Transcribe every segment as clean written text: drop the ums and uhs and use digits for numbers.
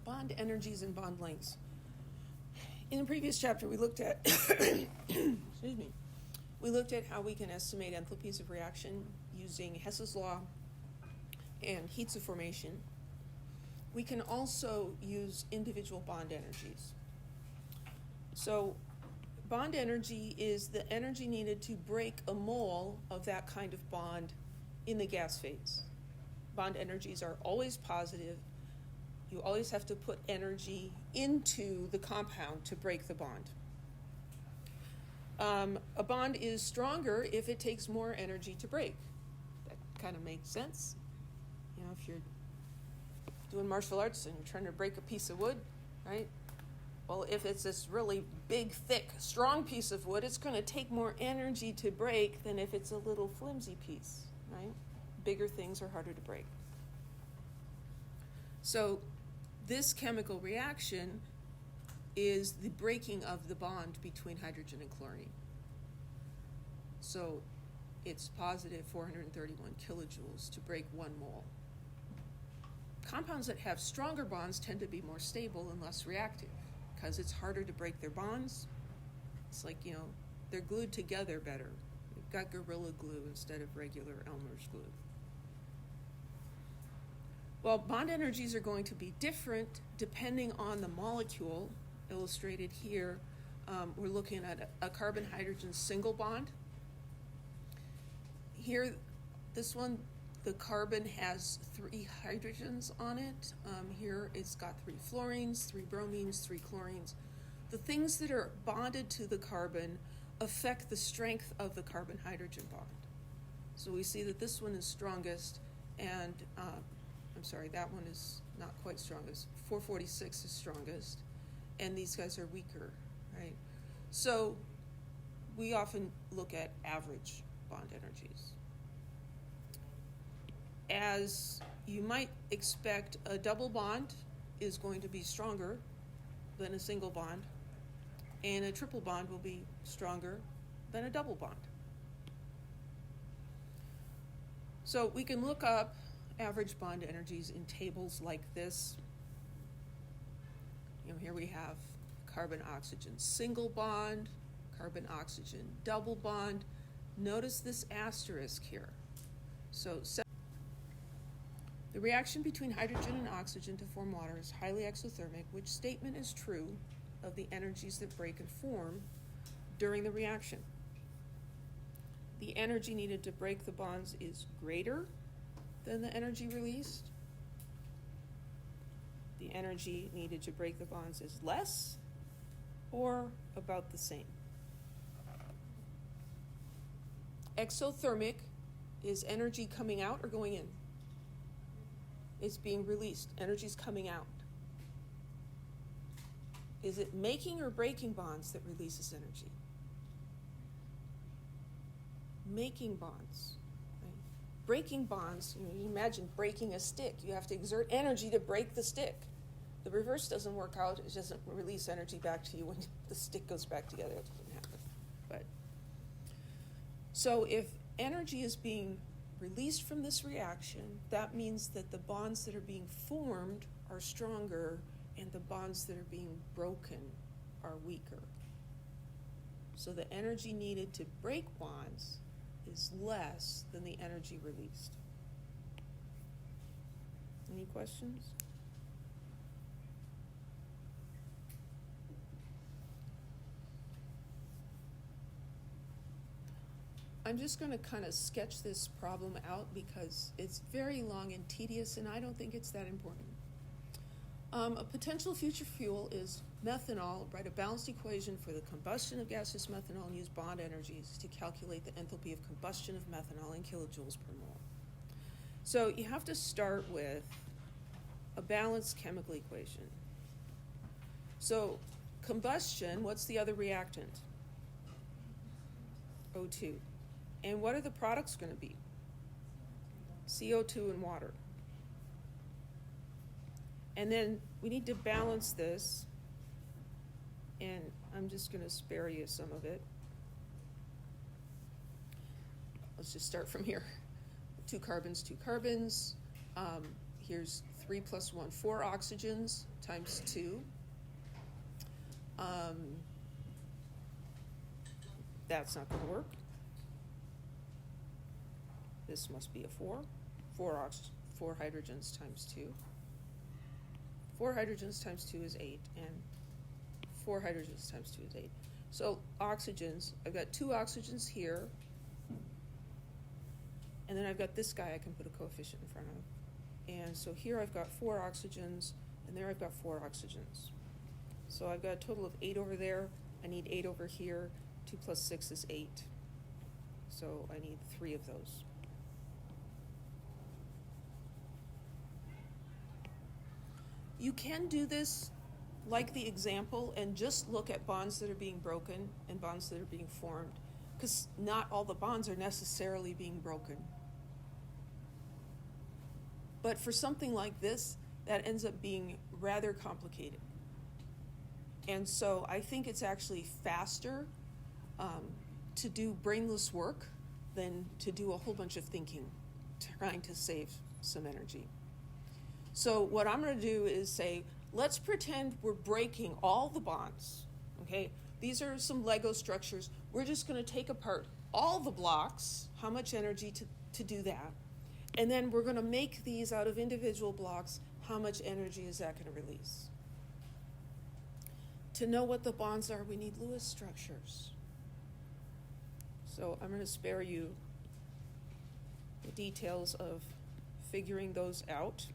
Bond energies and bond lengths. In the previous chapter, we looked at, excuse me, we looked at how we can estimate enthalpies of reaction using Hess's law and heats of formation. We can also use individual bond energies. So bond energy is the energy needed to break a mole of that kind of bond in the gas phase. Bond energies are always positive. You always have to put energy into the compound to break the bond. A bond is stronger if it takes more energy to break. That kind of makes sense. You know, if you're doing martial arts and you're trying to break a piece of wood, right? Well, if it's this really big, thick, strong piece of wood, it's going to take more energy to break than if it's a little flimsy piece, right? Bigger things are harder to break. So this chemical reaction is the breaking of the bond between hydrogen and chlorine. So it's positive 431 kilojoules to break 1 mole. Compounds that have stronger bonds tend to be more stable and less reactive because it's harder to break their bonds. It's like, you know, they're glued together better. They've got Gorilla Glue instead of regular Elmer's glue. Well, bond energies are going to be different depending on the molecule. Illustrated here, we're looking at a carbon-hydrogen single bond. Here, this one, the carbon has 3 hydrogens on it. Here it's got 3 fluorines, 3 bromines, 3 chlorines. The things that are bonded to the carbon affect the strength of the carbon-hydrogen bond. So we see that this one is strongest, and that one is not quite strongest. 446 is strongest, and these guys are weaker, right? So we often look at average bond energies. As you might expect, a double bond is going to be stronger than a single bond, and a triple bond will be stronger than a double bond. So we can look up average bond energies in tables like this. You know, here we have carbon-oxygen single bond, carbon-oxygen double bond. Notice this asterisk here. So the reaction between hydrogen and oxygen to form water is highly exothermic, which statement is true of the energies that break and form during the reaction. The energy needed to break the bonds is greater than the energy released. The energy needed to break the bonds is less or about the same. Exothermic is energy coming out or going in? It's being released. Energy's coming out. Is it making or breaking bonds that releases energy? Making bonds. Right? Breaking bonds, you imagine breaking a stick. You have to exert energy to break the stick. The reverse doesn't work out. It doesn't release energy back to you when the stick goes back together. It doesn't happen. So if energy is being released from this reaction, that means that the bonds that are being formed are stronger and the bonds that are being broken are weaker. So the energy needed to break bonds is less than the energy released. Any questions? I'm just going to kind of sketch this problem out because it's very long and tedious, and I don't think it's that important. A potential future fuel is methanol. Write a balanced equation for the combustion of gaseous methanol and use bond energies to calculate the enthalpy of combustion of methanol in kilojoules per mole. So you have to start with a balanced chemical equation. So combustion, what's the other reactant? O2. And what are the products going to be? CO2 and water. And then we need to balance this, and I'm just going to spare you some of it. Let's just start from here. 2 carbons, 2 carbons. Here's 3 plus 1, 4 oxygens times 2. That's not going to work. This must be a 4. 4 hydrogens times 2. 4 hydrogens times 2 is 8, and 4 hydrogens times 2 is 8. So oxygens, I've got 2 oxygens here, and then I've got this guy I can put a coefficient in front of. And so here I've got 4 oxygens, and there I've got 4 oxygens. So I've got a total of 8 over there. I need 8 over here. 2 plus 6 is 8. So I need 3 of those. You can do this like the example and just look at bonds that are being broken and bonds that are being formed, because not all the bonds are necessarily being broken. But for something like this, that ends up being rather complicated. And so I think it's actually faster to do brainless work than to do a whole bunch of thinking, trying to save some energy. So what I'm going to do is say, let's pretend we're breaking all the bonds, okay? These are some Lego structures. We're just going to take apart all the blocks, how much energy to do that, and then we're going to make these out of individual blocks. How much energy is that going to release? To know what the bonds are, we need Lewis structures. So I'm going to spare you the details of figuring those out.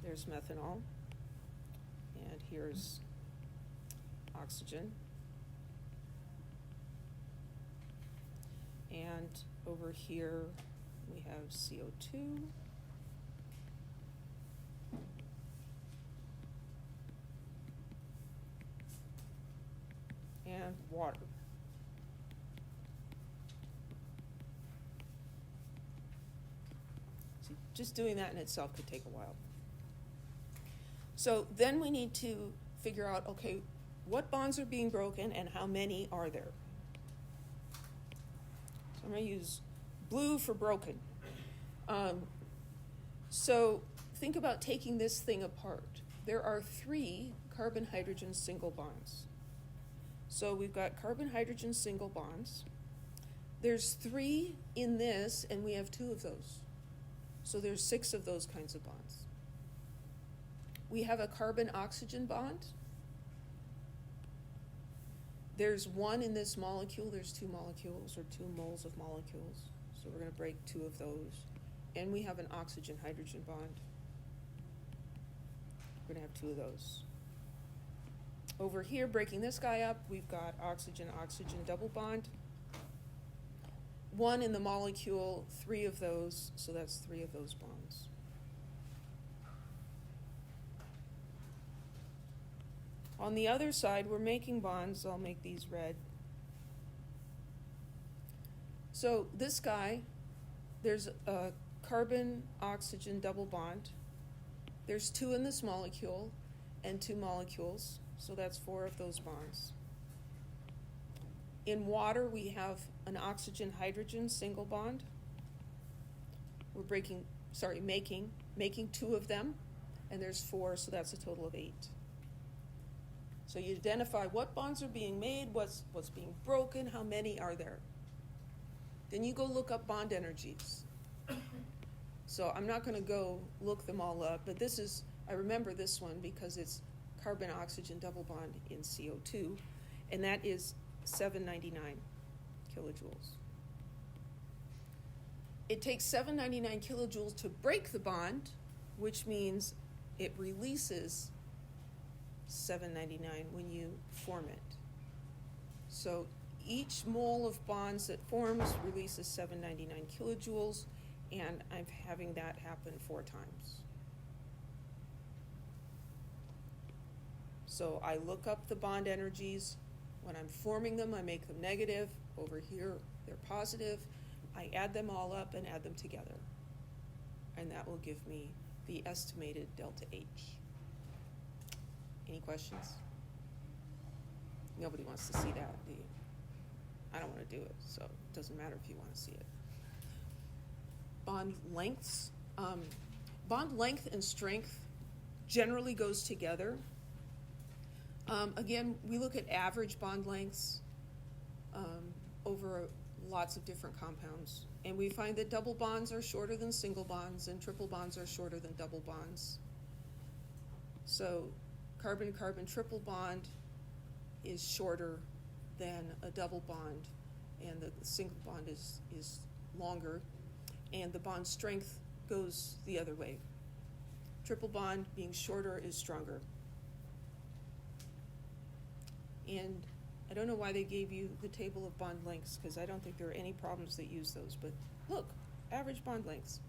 There's methanol, and here's oxygen. And over here we have CO2. And water. See, just doing that in itself could take a while. So then we need to figure out, okay, what bonds are being broken and how many are there? So I'm going to use blue for broken. So think about taking this thing apart. There are 3 carbon-hydrogen single bonds. So we've got carbon-hydrogen single bonds. There's 3 in this, and we have 2 of those. So there's 6 of those kinds of bonds. We have a carbon-oxygen bond. There's 1 in this molecule. There's 2 molecules, or 2 moles of molecules. So we're going to break 2 of those. And we have an oxygen-hydrogen bond. We're going to have 2 of those. Over here, breaking this guy up, we've got oxygen-oxygen double bond. 1 in the molecule, 3 of those, so that's 3 of those bonds. On the other side, we're making bonds. I'll make these red. So this guy, there's a carbon-oxygen double bond. There's 2 in this molecule and 2 molecules. So that's 4 of those bonds. In water, we have an oxygen-hydrogen single bond. We're making 2 of them, and there's 4, so that's a total of 8. So you identify what bonds are being made, what's being broken, how many are there. Then you go look up bond energies. So I'm not going to go look them all up, but I remember this one because it's carbon-oxygen double bond in CO2, and that is 799 kilojoules. It takes 799 kilojoules to break the bond, which means it releases 799 when you form it. So each mole of bonds that forms releases 799 kilojoules, and I'm having that happen 4 times. So I look up the bond energies. When I'm forming them, I make them negative. Over here, they're positive. I add them all up and add them together. And that will give me the estimated delta H. Any questions? Nobody wants to see that, do you? I don't want to do it, so it doesn't matter if you want to see it. bond lengths. Bond length and strength generally goes together. Again, we look at average bond lengths over lots of different compounds, and we find that double bonds are shorter than single bonds, and triple bonds are shorter than double bonds. So carbon-carbon triple bond is shorter than a double bond, and the single bond is longer, and the bond strength goes the other way. Triple bond being shorter is stronger. And I don't know why they gave you the table of bond lengths, because I don't think there are any problems that use those, but look, average bond lengths.